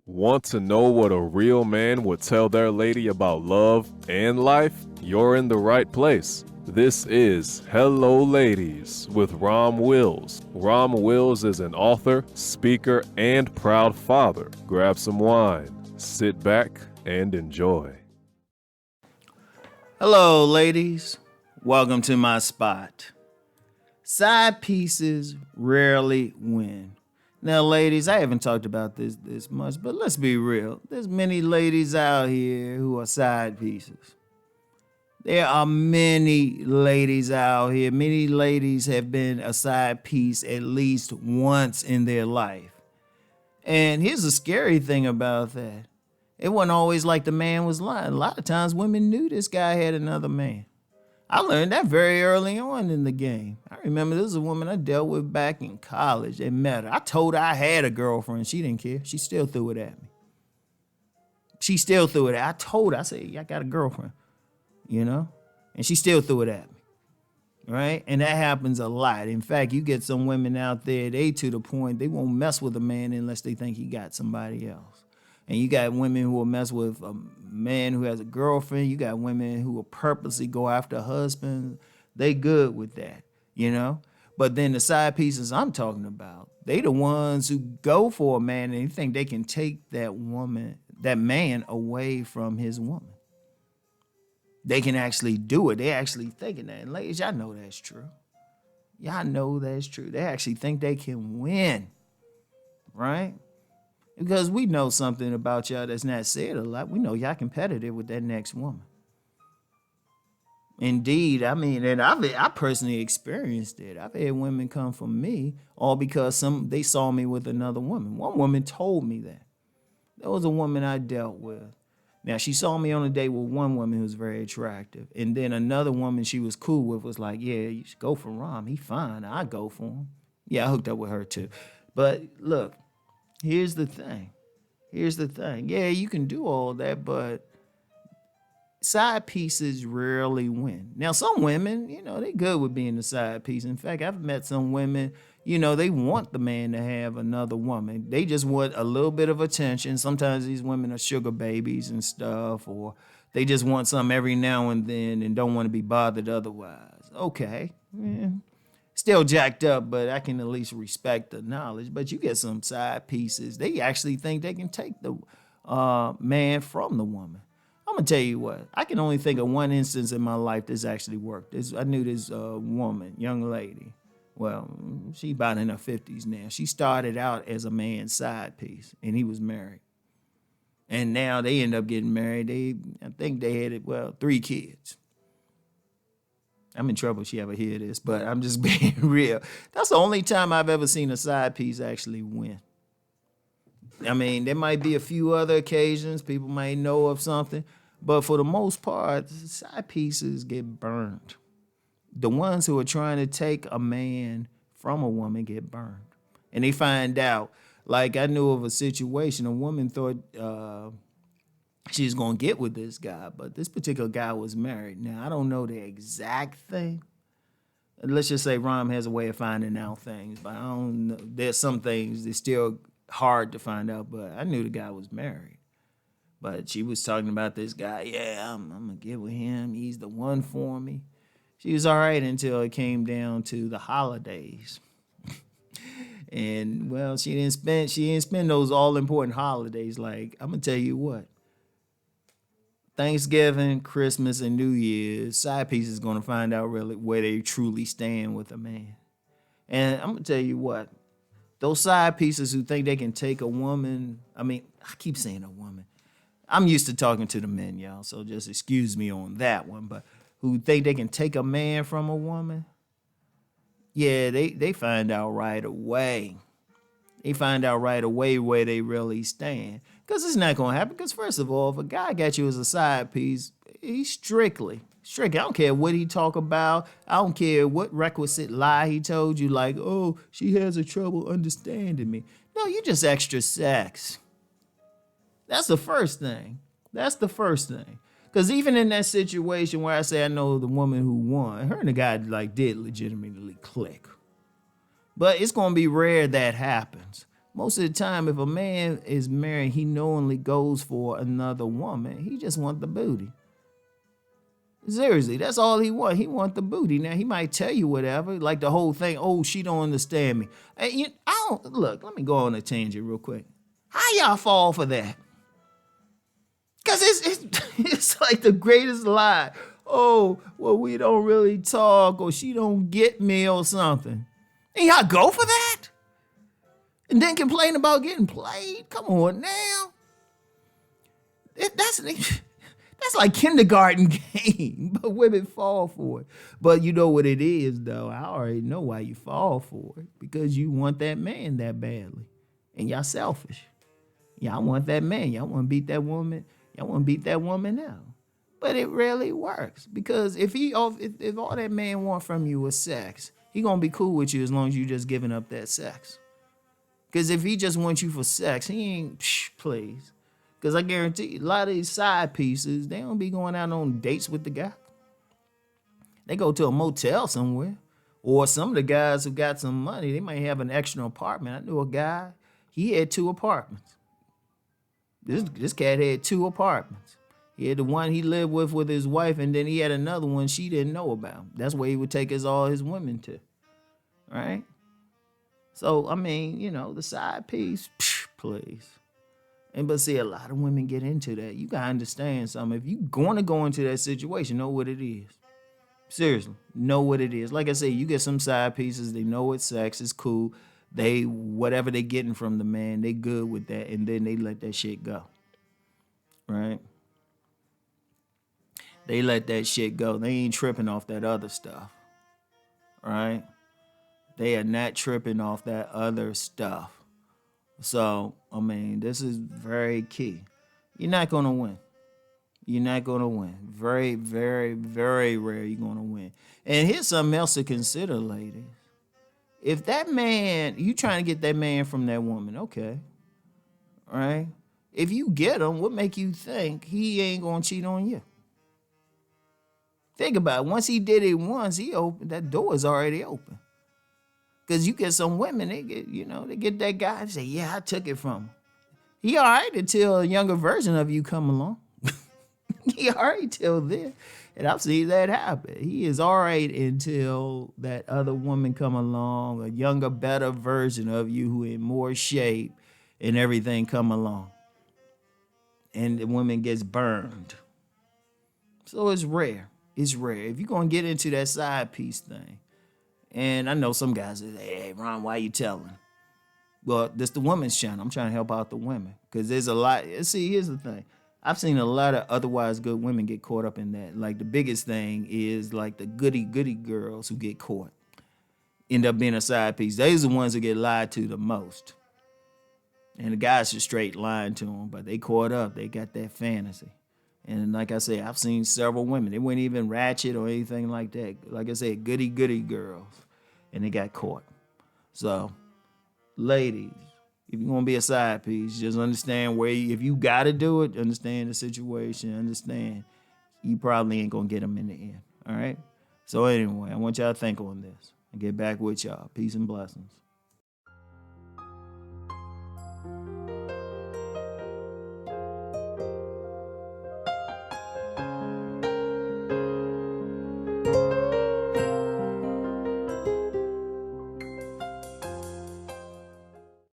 Want to know what a real man would tell their lady about love and life? You're in the right place. This is Hello Ladies with Rom Wills. Rom Wills is an author, speaker, and proud father. Grab some wine, sit back, and enjoy. Hello, ladies. Welcome to my spot. Side pieces rarely win. Now, ladies, I haven't talked about this much, but let's be real. There's many ladies out here who are side pieces. There are many ladies out here. Many ladies have been a side piece at least once in their life. And here's the scary thing about that. It wasn't always like the man was lying. A lot of times women knew this guy had another man. I learned that very early on in the game. I remember this was a woman I dealt with back in college. They met her. I told her I had a girlfriend. She didn't care. She still threw it at me. I told her, I said, yeah, I got a girlfriend, and she still threw it at me, right? And that happens a lot. In fact, you get some women out there, they to the point, they won't mess with a man unless they think he got somebody else. And you got women who will mess with a man who has a girlfriend. You got women who will purposely go after a husband. They good with that, But then the side pieces I'm talking about, they the ones who go for a man and they think they can take that man away from his woman. They can actually do it. They actually thinking that. And ladies, y'all know that's true. Y'all know that's true. They actually think they can win, right? Because we know something about y'all that's not said a lot. We know y'all competitive with that next woman. Indeed, and I personally experienced it. I've had women come from me all because they saw me with another woman. One woman told me that. There was a woman I dealt with. Now, she saw me on a date with one woman who was very attractive. And then another woman she was cool with was like, yeah, you should go for Rom. He fine. I go for him. Yeah, I hooked up with her too. But look. Here's the thing. Yeah, you can do all that, but side pieces rarely win. Now, some women, they good with being a side piece. In fact, I've met some women, they want the man to have another woman. They just want a little bit of attention. Sometimes these women are sugar babies and stuff, or they just want something every now and then and don't want to be bothered otherwise. Okay, yeah. Still jacked up, but I can at least respect the knowledge. But you get some side pieces. They actually think they can take the man from the woman. I'm going to tell you what. I can only think of one instance in my life this actually worked. I knew this woman, young lady. Well, she about in her 50s now. She started out as a man's side piece, and he was married. And now they end up getting married. I think they had, 3 kids. I'm in trouble if she ever hear this, but I'm just being real. That's the only time I've ever seen a side piece actually win. There might be a few other occasions. People might know of something. But for the most part, side pieces get burned. The ones who are trying to take a man from a woman get burned. And they find out. Like I knew of a situation, a woman thought she's going to get with this guy, but this particular guy was married. Now, I don't know the exact thing. Let's just say Rom has a way of finding out things, but I don't know. There's some things that's still hard to find out, but I knew the guy was married. But she was talking about this guy. Yeah, I'm going to get with him. He's the one for me. She was all right until it came down to the holidays. And, she didn't spend those all-important holidays. Like, I'm going to tell you what. Thanksgiving, Christmas, and New Year's, side piece is going to find out really where they truly stand with a man. And I'm going to tell you what, those side pieces who think they can take a woman, I keep saying a woman. I'm used to talking to the men, y'all, so just excuse me on that one. But who think they can take a man from a woman, yeah, they find out right away. They find out right away where they really stand. Because it's not going to happen. Because first of all, if a guy got you as a side piece, he's strictly. I don't care what he talk about. I don't care what requisite lie he told you. Like, oh, she has a trouble understanding me. No, you just extra sex. That's the first thing. Because even in that situation where I say I know the woman who won, her and the guy did legitimately click. But it's going to be rare that happens. Most of the time, if a man is married, he knowingly goes for another woman. He just want the booty. Seriously, that's all he want. He want the booty. Now, he might tell you whatever, like the whole thing, oh, she don't understand me. I don't, look, let me go on a tangent real quick. How y'all fall for that? Because it's like the greatest lie. Oh, well, we don't really talk, or she don't get me or something. And y'all go for that? And then complain about getting played? Come on now. That's like kindergarten game, but women fall for it. But you know what it is, though. I already know why you fall for it. Because you want that man that badly. And y'all selfish. Y'all want that man. Y'all want to beat that woman. Y'all want to beat that woman out. But it rarely works. Because if all that man want from you is sex, he going to be cool with you as long as you just giving up that sex. Because if he just wants you for sex, he ain't, please. Because I guarantee you, a lot of these side pieces, they don't be going out on dates with the guy. They go to a motel somewhere. Or some of the guys who got some money, they might have an extra apartment. I knew a guy, he had 2 apartments. This cat had 2 apartments. He had the one he lived with his wife, and then he had another one she didn't know about. That's where he would take all his women to. Right? So, I mean, the side piece, please. But see, a lot of women get into that. You gotta understand something. If you're going to go into that situation, know what it is. Seriously, know what it is. Like I say, you get some side pieces, they know it's sex, it's cool. Whatever they getting from the man, they good with that, and then they let that shit go. Right? They let that shit go. They ain't tripping off that other stuff. Right? They are not tripping off that other stuff. So, I mean, this is very key. You're not going to win. You're not going to win. Very, very, very rare you're going to win. And here's something else to consider, ladies. If that man, you trying to get that man from that woman, okay. Right? If you get him, what make you think he ain't going to cheat on you? Think about it. Once he did it once, that door is already open. Because you get some women, they get that guy and say, yeah, I took it from him. He all right until a younger version of you come along. He all right till then. And I've seen that happen. He is all right until that other woman come along, a younger, better version of you who in more shape and everything come along. And the woman gets burned. So it's rare. It's rare. If you're going to get into that side piece thing, and I know some guys say, hey, Ron, why you telling? Well, this the women's channel. I'm trying to help out the women. Because there's a lot. See, here's the thing. I've seen a lot of otherwise good women get caught up in that. Like the biggest thing is like the goody girls who get caught. End up being a side piece. Those are the ones who get lied to the most. And the guys are straight lying to them. But they caught up. They got that fantasy. And like I said, I've seen several women. They weren't even ratchet or anything like that. Like I said, goody girls. And they got caught. So, ladies, if you're going to be a side piece, just understand if you got to do it, understand the situation, understand you probably ain't going to get them in the end. All right? So anyway, I want y'all to think on this and get back with y'all. Peace and blessings.